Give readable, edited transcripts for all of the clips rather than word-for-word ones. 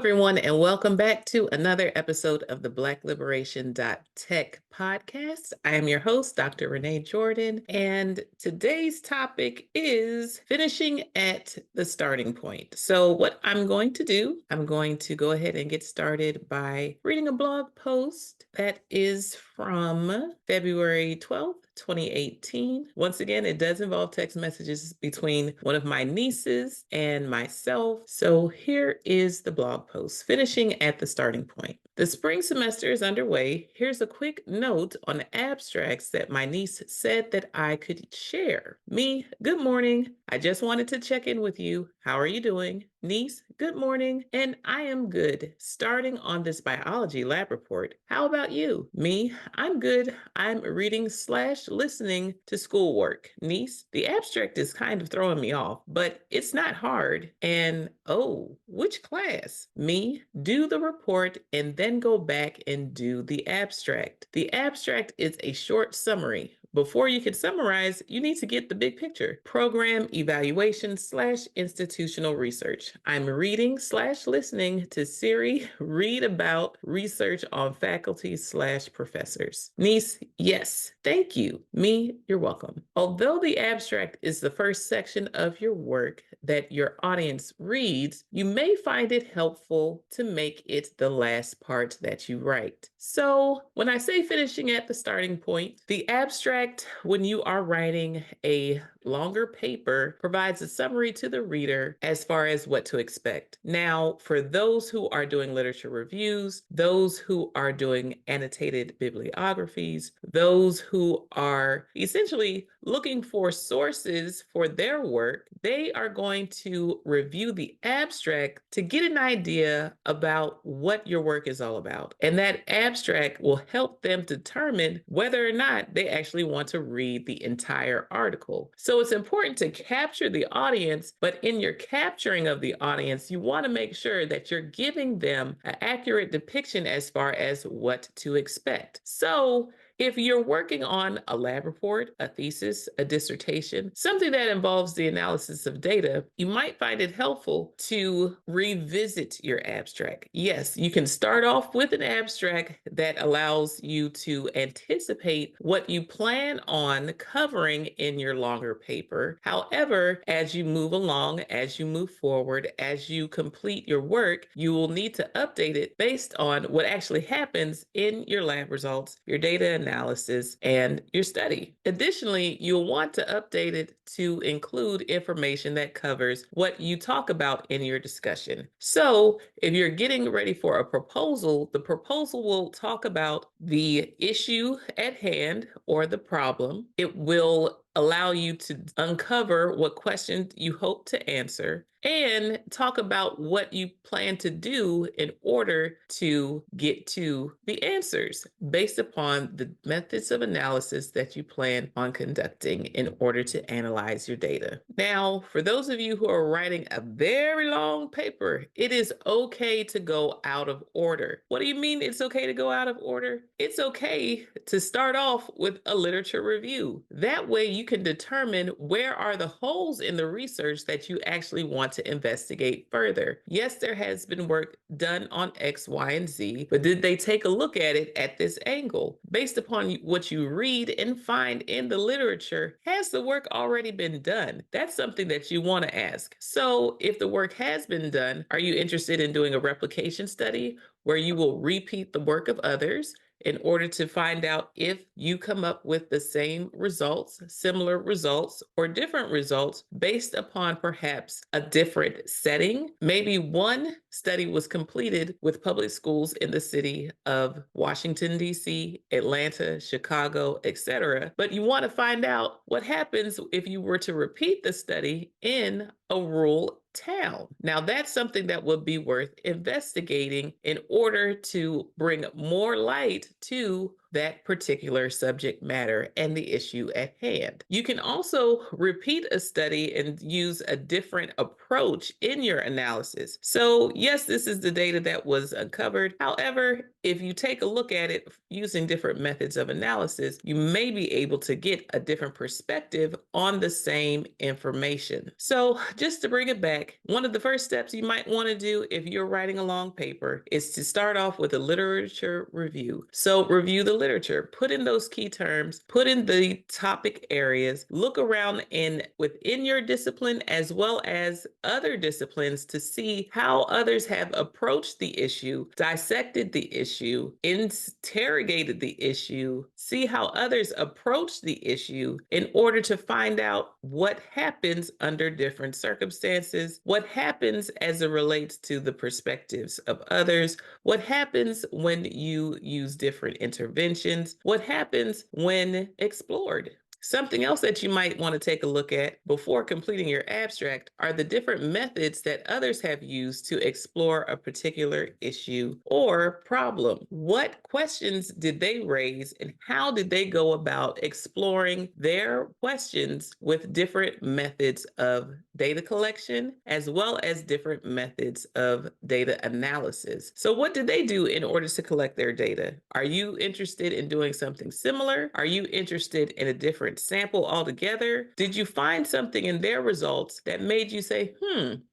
everyone, and welcome back to another episode of the Black-Liberation.Tech podcast. I am your host, Dr. Renee Jordan, and today's topic is finishing at the starting point. So what I'm going to do, I'm going to go ahead and get started by reading a blog post that is from February 12th, 2018. Once again, it does involve text messages between one of my nieces and myself. So here is the blog post, finishing at the starting point. The spring semester is underway. Here's a quick note on the abstracts that my niece said that I could share. Me, good morning. I just wanted to check in with you. How are you doing? Niece, good morning. And I am good. Starting on this biology lab report. How about you? Me, I'm good. I'm reading/listening to schoolwork. Niece, the abstract is kind of throwing me off, but it's not hard. And oh, which class? Me, do the report and then go back and do the abstract. The abstract is a short summary. Before you can summarize, you need to get the big picture. Program evaluation/institutional research. I'm reading/listening to Siri read about research on faculty/professors. Niece, yes, thank you. Me, you're welcome. Although the abstract is the first section of your work that your audience reads, you may find it helpful to make it the last part that you write. So when I say finishing at the starting point, the abstract, when you are writing a longer paper, provides a summary to the reader as far as what to expect. Now, for those who are doing literature reviews, those who are doing annotated bibliographies, those who are essentially looking for sources for their work, they are going to review the abstract to get an idea about what your work is all about. And that abstract will help them determine whether or not they actually want to read the entire article. So it's important to capture the audience, but in your capturing of the audience, you want to make sure that you're giving them an accurate depiction as far as what to expect. So if you're working on a lab report, a thesis, a dissertation, something that involves the analysis of data, you might find it helpful to revisit your abstract. Yes, you can start off with an abstract that allows you to anticipate what you plan on covering in your longer paper. However, as you move along, as you move forward, as you complete your work, you will need to update it based on what actually happens in your lab results, your data analysis, and your study. Additionally, you'll want to update it to include information that covers what you talk about in your discussion. So if you're getting ready for a proposal, the proposal will talk about the issue at hand or the problem. It will allow you to uncover what questions you hope to answer and talk about what you plan to do in order to get to the answers based upon the methods of analysis that you plan on conducting in order to analyze your data. Now, for those of you who are writing a very long paper, it is okay to go out of order. What do you mean it's okay to go out of order? It's okay to start off with a literature review. That way you can determine where are the holes in the research that you actually want to investigate further. Yes, there has been work done on X, Y, and Z, but did they take a look at it at this angle? Based upon what you read and find in the literature, has the work already been done? That's something that you want to ask. So if the work has been done, are you interested in doing a replication study where you will repeat the work of others in order to find out if you come up with the same results, similar results, or different results based upon perhaps a different setting? Maybe one study was completed with public schools in the city of Washington, D.C., Atlanta, Chicago, etc. But you want to find out what happens if you were to repeat the study in a rural town. Now, that's something that would be worth investigating in order to bring more light to that particular subject matter and the issue at hand. You can also repeat a study and use a different approach in your analysis. So yes, this is the data that was uncovered. However, if you take a look at it using different methods of analysis, you may be able to get a different perspective on the same information. So just to bring it back, one of the first steps you might want to do if you're writing a long paper is to start off with a literature review. So review the literature, put in those key terms, put in the topic areas, look around within your discipline as well as other disciplines to see how others have approached the issue, dissected the issue, interrogated the issue, see how others approach the issue in order to find out what happens under different circumstances, what happens as it relates to the perspectives of others, what happens when you use different interventions, what happens when explored. Something else that you might want to take a look at before completing your abstract are the different methods that others have used to explore a particular issue or problem. What questions did they raise and how did they go about exploring their questions with different methods of data collection as well as different methods of data analysis? So what did they do in order to collect their data? Are you interested in doing something similar? Are you interested in a different sample altogether? Did you find something in their results that made you say,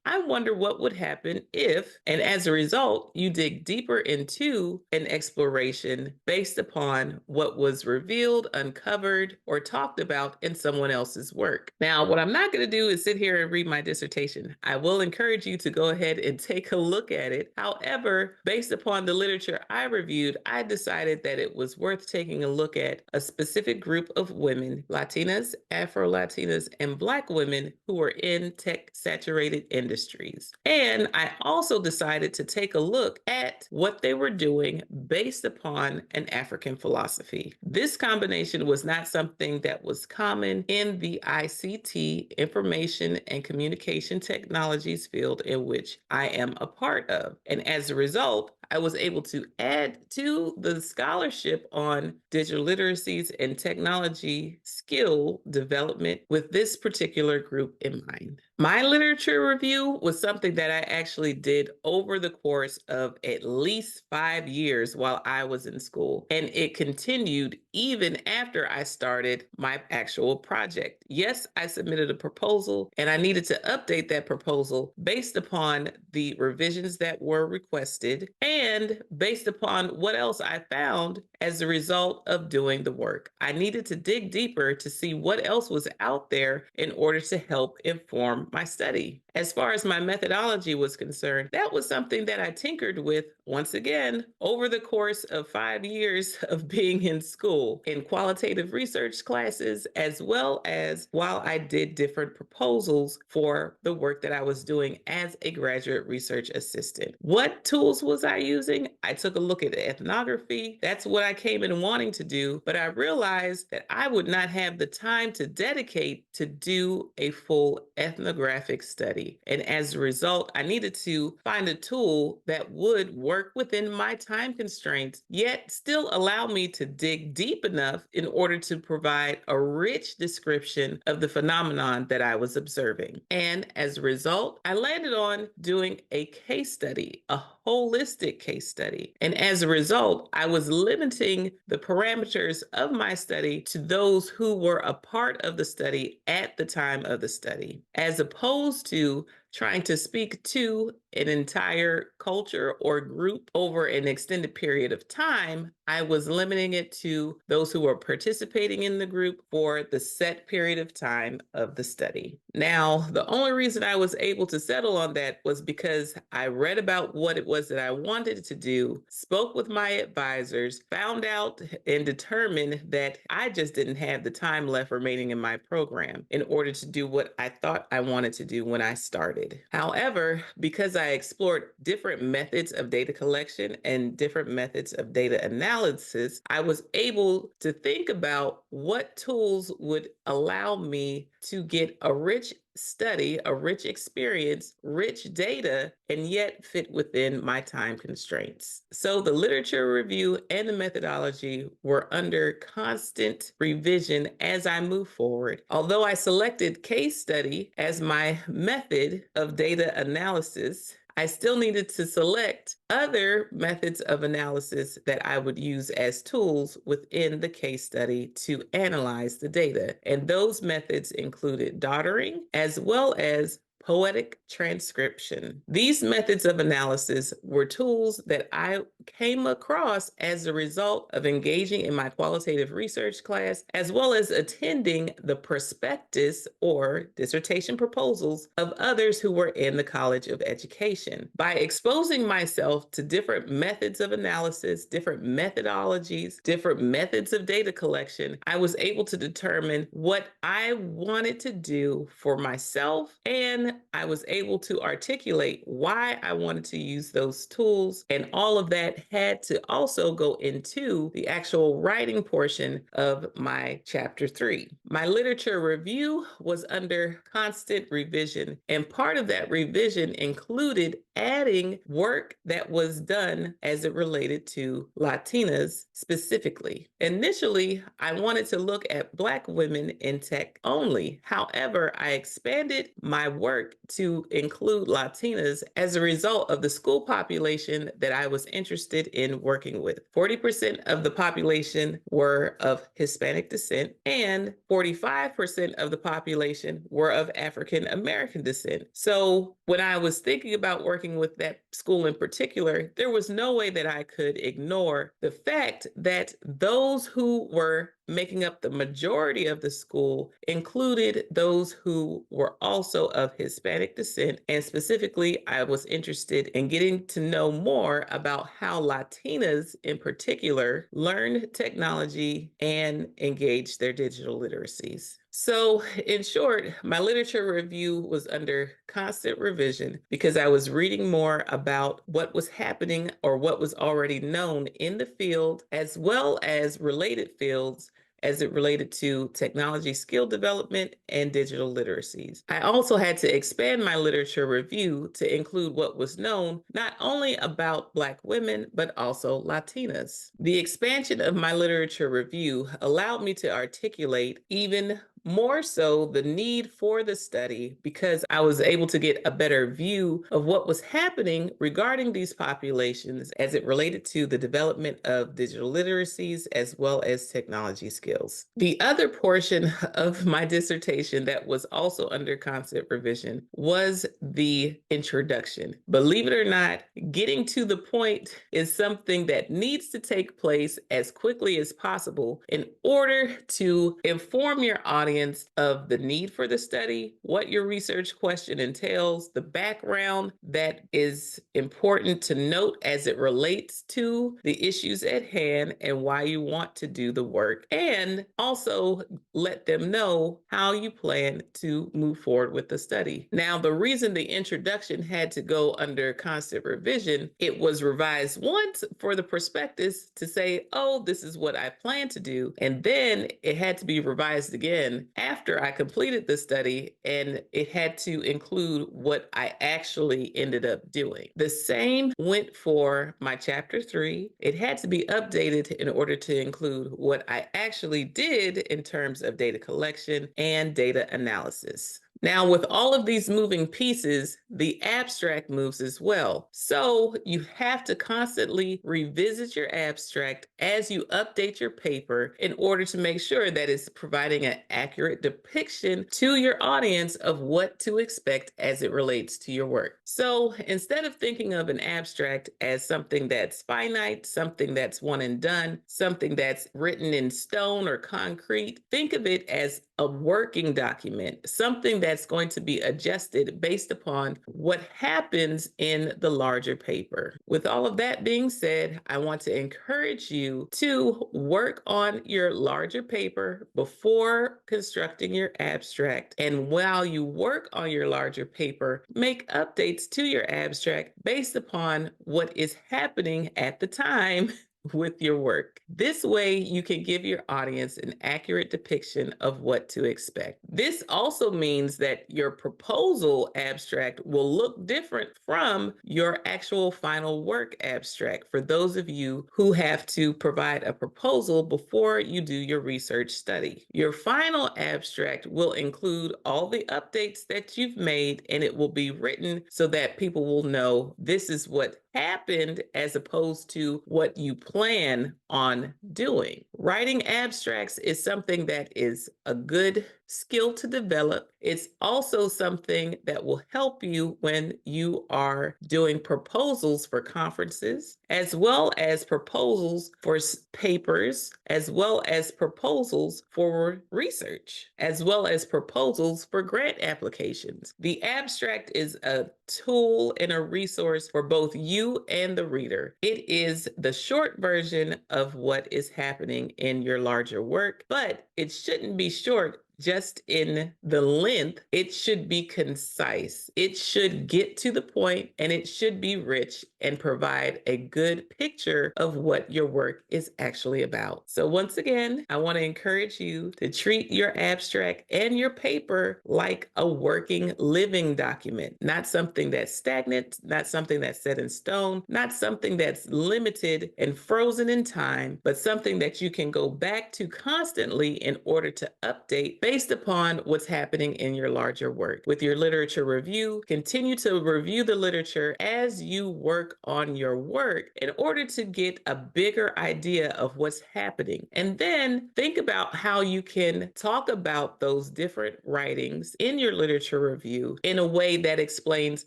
I wonder what would happen if, and as a result, you dig deeper into an exploration based upon what was revealed, uncovered, or talked about in someone else's work. Now, what I'm not going to do is sit here and read my dissertation. I will encourage you to go ahead and take a look at it. However, based upon the literature I reviewed, I decided that it was worth taking a look at a specific group of women, Latinas, Afro-Latinas, and Black women who were in tech-saturated industries. And I also decided to take a look at what they were doing based upon an African philosophy. This combination was not something that was common in the ICT, Information and Communication Technologies field in which I am a part of. And as a result, I was able to add to the scholarship on digital literacies and technology skill development with this particular group in mind. My literature review was something that I actually did over the course of at least 5 years while I was in school, and it continued even after I started my actual project. Yes, I submitted a proposal, and I needed to update that proposal based upon the revisions that were requested and based upon what else I found as a result of doing the work. I needed to dig deeper to see what else was out there in order to help inform my study. As far as my methodology was concerned, that was something that I tinkered with once again over the course of 5 years of being in school in qualitative research classes, as well as while I did different proposals for the work that I was doing as a graduate research assistant. What tools was I using? I took a look at ethnography. That's what I came in wanting to do, but I realized that I would not have the time to dedicate to do a full ethnographic study. And as a result, I needed to find a tool that would work within my time constraints, yet still allow me to dig deep enough in order to provide a rich description of the phenomenon that I was observing. And as a result, I landed on doing a case study, a holistic case study. And as a result, I was limiting the parameters of my study to those who were a part of the study at the time of the study, as opposed to trying to speak to an entire culture or group over an extended period of time. I was limiting it to those who were participating in the group for the set period of time of the study. Now, the only reason I was able to settle on that was because I read about what it was that I wanted to do, spoke with my advisors, found out and determined that I just didn't have the time left remaining in my program in order to do what I thought I wanted to do when I started. However, because I explored different methods of data collection and different methods of data analysis, I was able to think about what tools would allow me to get a rich study, a rich experience, rich data, and yet fit within my time constraints. So the literature review and the methodology were under constant revision as I move forward. Although I selected case study as my method of data analysis, I still needed to select other methods of analysis that I would use as tools within the case study to analyze the data. And those methods included doddering as well as poetic transcription. These methods of analysis were tools that I came across as a result of engaging in my qualitative research class, as well as attending the prospectus or dissertation proposals of others who were in the College of Education. By exposing myself to different methods of analysis, different methodologies, different methods of data collection, I was able to determine what I wanted to do for myself, and I was able to articulate why I wanted to use those tools. And all of that had to also go into the actual writing portion of my chapter 3. My literature review was under constant revision, and part of that revision included adding work that was done as it related to Latinas specifically. Initially, I wanted to look at Black women in tech only. However, I expanded my work to include Latinas as a result of the school population that I was interested in working with. 40% of the population were of Hispanic descent, and 45% of the population were of African American descent. So when I was thinking about working with that school in particular, there was no way that I could ignore the fact that those who were making up the majority of the school included those who were also of Hispanic descent. And specifically, I was interested in getting to know more about how Latinas in particular learned technology and engaged their digital literacies. So in short, my literature review was under constant revision because I was reading more about what was happening or what was already known in the field, as well as related fields as it related to technology skill development and digital literacies. I also had to expand my literature review to include what was known not only about Black women, but also Latinas. The expansion of my literature review allowed me to articulate even more so the need for the study because I was able to get a better view of what was happening regarding these populations as it related to the development of digital literacies as well as technology skills. The other portion of my dissertation that was also under constant revision was the introduction. Believe it or not, getting to the point is something that needs to take place as quickly as possible in order to inform your audience of the need for the study, what your research question entails, the background that is important to note as it relates to the issues at hand and why you want to do the work, and also let them know how you plan to move forward with the study. Now, the reason the introduction had to go under constant revision, it was revised once for the prospectus to say, oh, this is what I plan to do, and then it had to be revised again after I completed the study, and it had to include what I actually ended up doing. The same went for my chapter 3. It had to be updated in order to include what I actually did in terms of data collection and data analysis. Now, with all of these moving pieces, the abstract moves as well. So you have to constantly revisit your abstract as you update your paper in order to make sure that it's providing an accurate depiction to your audience of what to expect as it relates to your work. So instead of thinking of an abstract as something that's finite, something that's one and done, something that's written in stone or concrete, think of it as a working document, something that's going to be adjusted based upon what happens in the larger paper. With all of that being said, I want to encourage you to work on your larger paper before constructing your abstract. And while you work on your larger paper, make updates to your abstract based upon what is happening at the time with your work. This way, you can give your audience an accurate depiction of what to expect. This also means that your proposal abstract will look different from your actual final work abstract for those of you who have to provide a proposal before you do your research study. Your final abstract will include all the updates that you've made, and it will be written so that people will know this is what happened as opposed to what you plan on doing. Writing abstracts is something that is a good skill to develop. It's also something that will help you when you are doing proposals for conferences, as well as proposals for papers, as well as proposals for research, as well as proposals for grant applications. The abstract is a tool and a resource for both you and the reader. It is the short version of what is happening in your larger work, but it shouldn't be short just in the length. It should be concise. It should get to the point, and it should be rich and provide a good picture of what your work is actually about. So once again, I want to encourage you to treat your abstract and your paper like a working, living document, not something that's stagnant, not something that's set in stone, not something that's limited and frozen in time, but something that you can go back to constantly in order to update based upon what's happening in your larger work. With your literature review, continue to review the literature as you work on your work in order to get a bigger idea of what's happening. And then think about how you can talk about those different writings in your literature review in a way that explains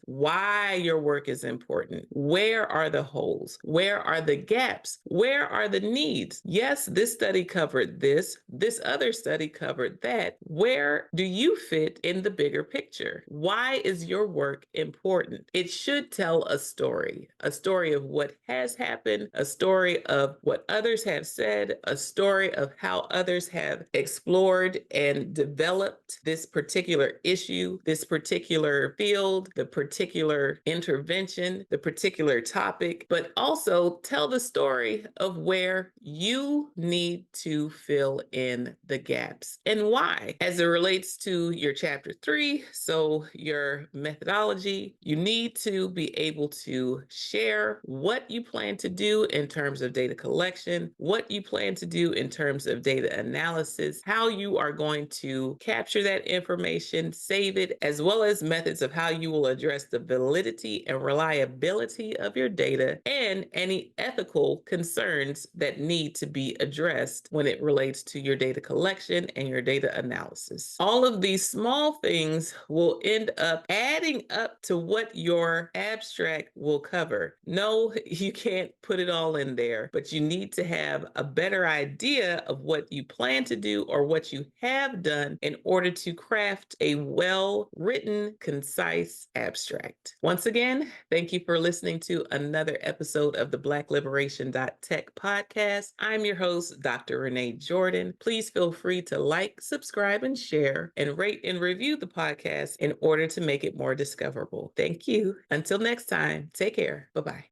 why your work is important. Where are the holes? Where are the gaps? Where are the needs? Yes, this study covered this. This other study covered that. Where do you fit in the bigger picture? Why is your work important? It should tell a story of what has happened, a story of what others have said, a story of how others have explored and developed this particular issue, this particular field, the particular intervention, the particular topic, but also tell the story of where you need to fill in the gaps and why. As it relates to your chapter 3, so your methodology, you need to be able to share what you plan to do in terms of data collection, what you plan to do in terms of data analysis, how you are going to capture that information, save it, as well as methods of how you will address the validity and reliability of your data and any ethical concerns that need to be addressed when it relates to your data collection and your data analysis. All of these small things will end up adding up to what your abstract will cover. No, you can't put it all in there, but you need to have a better idea of what you plan to do or what you have done in order to craft a well-written, concise abstract. Once again, thank you for listening to another episode of the Black-Liberation.Tech podcast. I'm your host, Dr. Renee Jordan. Please feel free to like, subscribe, and share, and rate and review the podcast in order to make it more discoverable. Thank you. Until next time, take care. Bye-bye.